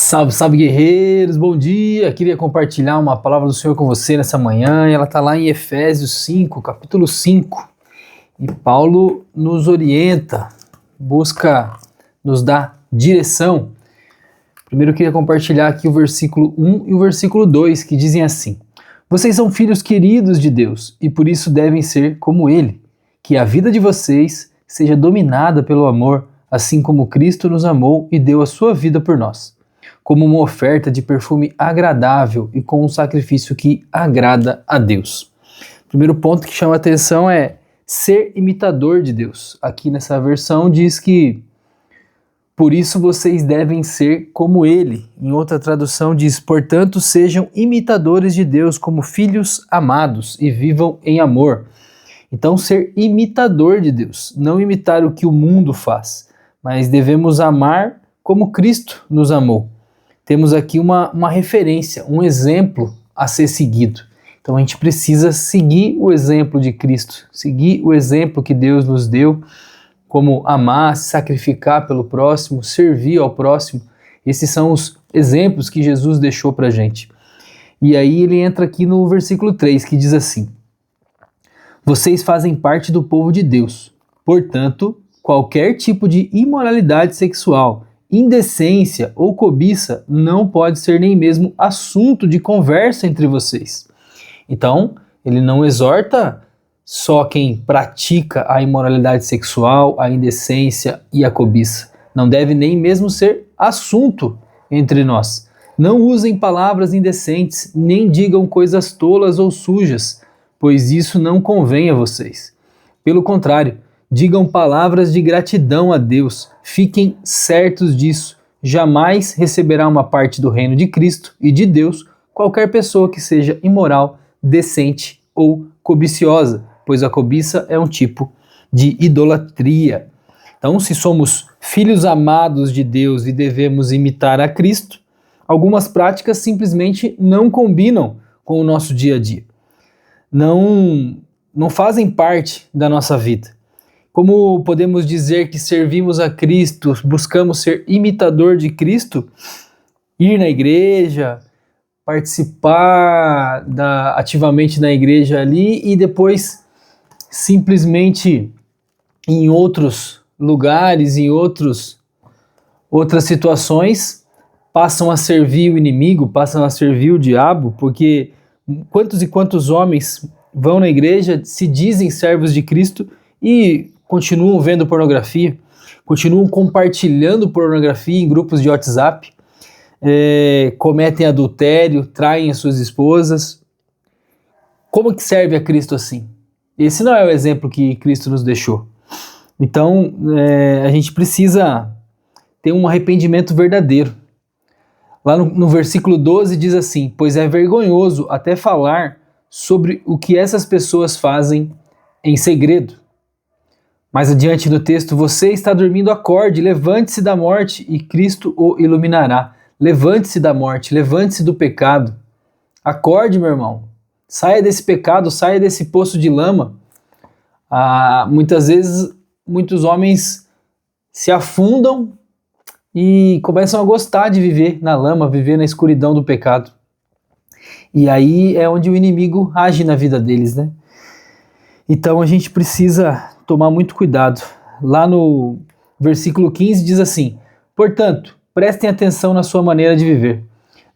Salve, salve guerreiros, bom dia! Queria compartilhar uma palavra do Senhor com você nessa manhã, e ela está lá em Efésios 5, capítulo 5. E Paulo nos orienta, busca nos dar direção. Primeiro eu queria compartilhar aqui o versículo 1 e o versículo 2, que dizem assim: Vocês são filhos queridos de Deus, e por isso devem ser como Ele. Que a vida de vocês seja dominada pelo amor, assim como Cristo nos amou e deu a sua vida por nós, como uma oferta de perfume agradável e com um sacrifício que agrada a Deus. O primeiro ponto que chama a atenção é ser imitador de Deus. Aqui nessa versão diz que por isso vocês devem ser como Ele. Em outra tradução diz, portanto, sejam imitadores de Deus como filhos amados e vivam em amor. Então, ser imitador de Deus, não imitar o que o mundo faz, mas devemos amar como Cristo nos amou. Temos aqui uma referência, um exemplo a ser seguido. Então a gente precisa seguir o exemplo de Cristo, seguir o exemplo que Deus nos deu, como amar, se sacrificar pelo próximo, servir ao próximo. Esses são os exemplos que Jesus deixou para a gente. E aí ele entra aqui no versículo 3, que diz assim: Vocês fazem parte do povo de Deus, portanto, qualquer tipo de imoralidade sexual, indecência ou cobiça não pode ser nem mesmo assunto de conversa entre vocês. Então, ele não exorta só quem pratica a imoralidade sexual, a indecência e a cobiça. Não deve nem mesmo ser assunto entre nós. Não usem palavras indecentes, nem digam coisas tolas ou sujas, pois isso não convém a vocês. Pelo contrário, digam palavras de gratidão a Deus, fiquem certos disso. Jamais receberá uma parte do reino de Cristo e de Deus qualquer pessoa que seja imoral, decente ou cobiciosa, pois a cobiça é um tipo de idolatria. Então, se somos filhos amados de Deus e devemos imitar a Cristo, algumas práticas simplesmente não combinam com o nosso dia a dia. Não fazem parte da nossa vida. Como podemos dizer que servimos a Cristo, buscamos ser imitador de Cristo, ir na igreja, participar ativamente na igreja ali e depois simplesmente em outros lugares, em outras situações, passam a servir o inimigo, passam a servir o diabo, porque quantos e quantos homens vão na igreja, se dizem servos de Cristo e continuam vendo pornografia, continuam compartilhando pornografia em grupos de WhatsApp, cometem adultério, traem as suas esposas. Como que serve a Cristo assim? Esse não é o exemplo que Cristo nos deixou. Então, a gente precisa ter um arrependimento verdadeiro. Lá no versículo 12 diz assim: Pois é vergonhoso até falar sobre o que essas pessoas fazem em segredo. Mais adiante no texto, você está dormindo, acorde, levante-se da morte e Cristo o iluminará. Levante-se da morte, levante-se do pecado. Acorde, meu irmão. Saia desse pecado, saia desse poço de lama. Muitas vezes, muitos homens se afundam e começam a gostar de viver na lama, viver na escuridão do pecado. E aí é onde o inimigo age na vida deles, né? Então a gente precisa tomar muito cuidado. Lá no versículo 15 diz assim: Portanto, prestem atenção na sua maneira de viver.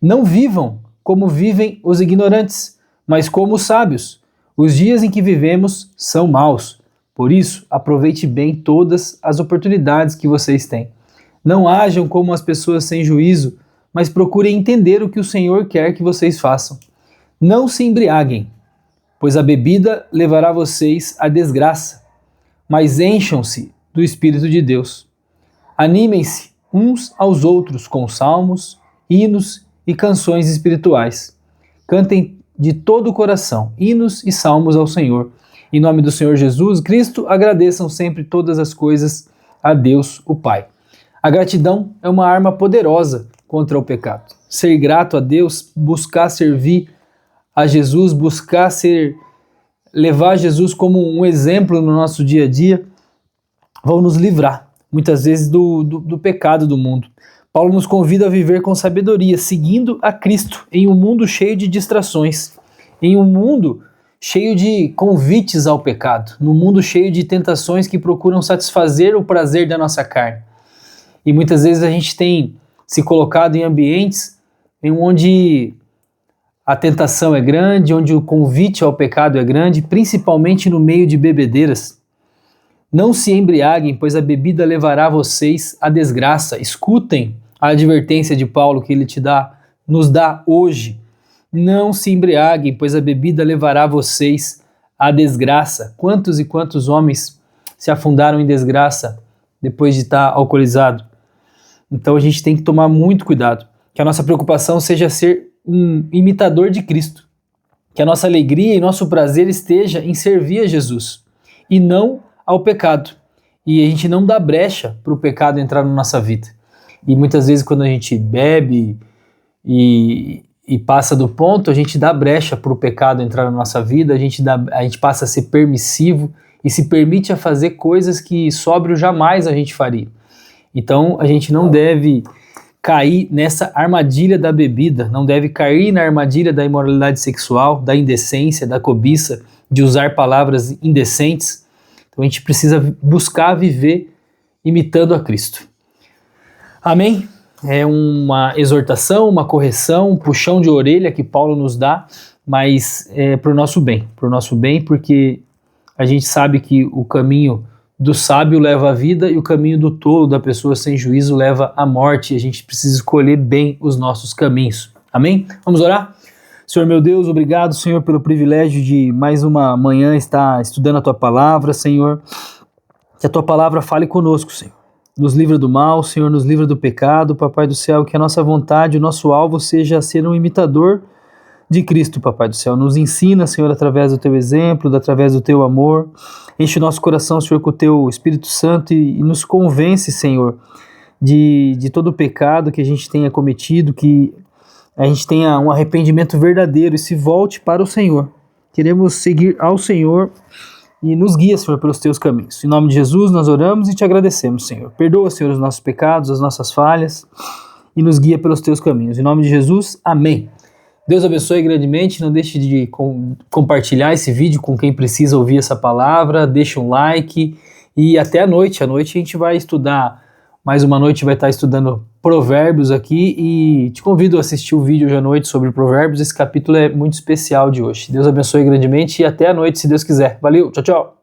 Não vivam como vivem os ignorantes, mas como os sábios. Os dias em que vivemos são maus. Por isso, aproveite bem todas as oportunidades que vocês têm. Não ajam como as pessoas sem juízo, mas procurem entender o que o Senhor quer que vocês façam. Não se embriaguem, pois a bebida levará vocês à desgraça, mas encham-se do Espírito de Deus. Animem-se uns aos outros com salmos, hinos e canções espirituais. Cantem de todo o coração hinos e salmos ao Senhor. Em nome do Senhor Jesus Cristo, agradeçam sempre todas as coisas a Deus, o Pai. A gratidão é uma arma poderosa contra o pecado. Ser grato a Deus, buscar servir a Jesus, buscar levar Jesus como um exemplo no nosso dia a dia, vão nos livrar, muitas vezes, do pecado do mundo. Paulo nos convida a viver com sabedoria, seguindo a Cristo em um mundo cheio de distrações, em um mundo cheio de convites ao pecado, num mundo cheio de tentações que procuram satisfazer o prazer da nossa carne. E muitas vezes a gente tem se colocado em ambientes em onde a tentação é grande, onde o convite ao pecado é grande, principalmente no meio de bebedeiras. Não se embriaguem, pois a bebida levará vocês à desgraça. Escutem a advertência de Paulo que ele nos dá hoje. Não se embriaguem, pois a bebida levará vocês à desgraça. Quantos e quantos homens se afundaram em desgraça depois de estar alcoolizado? Então a gente tem que tomar muito cuidado. Que a nossa preocupação seja ser um imitador de Cristo. Que a nossa alegria e nosso prazer esteja em servir a Jesus e não ao pecado. E a gente não dá brecha para o pecado entrar na nossa vida. E muitas vezes quando a gente bebe e passa do ponto, a gente dá brecha para o pecado entrar na nossa vida, a gente passa a ser permissivo e se permite a fazer coisas que sóbrio jamais a gente faria. Então a gente não deve cair nessa armadilha da bebida, não deve cair na armadilha da imoralidade sexual, da indecência, da cobiça, de usar palavras indecentes. Então a gente precisa buscar viver imitando a Cristo. Amém? É uma exortação, uma correção, um puxão de orelha que Paulo nos dá, mas é para o nosso bem, porque a gente sabe que o caminho do sábio leva à vida e o caminho do tolo, da pessoa sem juízo, leva à morte. A gente precisa escolher bem os nossos caminhos. Amém? Vamos orar? Senhor meu Deus, obrigado, Senhor, pelo privilégio de mais uma manhã estar estudando a Tua Palavra, Senhor. Que a Tua Palavra fale conosco, Senhor. Nos livra do mal, Senhor, nos livra do pecado, Papai do Céu, que a nossa vontade, o nosso alvo seja ser um imitador de Cristo, Papai do Céu. Nos ensina, Senhor, através do Teu exemplo, através do Teu amor. Enche o nosso coração, Senhor, com o Teu Espírito Santo e nos convence, Senhor, de todo o pecado que a gente tenha cometido, que a gente tenha um arrependimento verdadeiro e se volte para o Senhor. Queremos seguir ao Senhor e nos guia, Senhor, pelos Teus caminhos. Em nome de Jesus nós oramos e Te agradecemos, Senhor. Perdoa, Senhor, os nossos pecados, as nossas falhas e nos guia pelos Teus caminhos. Em nome de Jesus, amém. Deus abençoe grandemente, não deixe de compartilhar esse vídeo com quem precisa ouvir essa palavra, deixe um like e até a noite. À noite a gente vai estudar, mais uma noite vai estar estudando Provérbios aqui e te convido a assistir o vídeo hoje à noite sobre Provérbios. Esse capítulo é muito especial de hoje. Deus abençoe grandemente e até a noite, se Deus quiser. Valeu, tchau, tchau.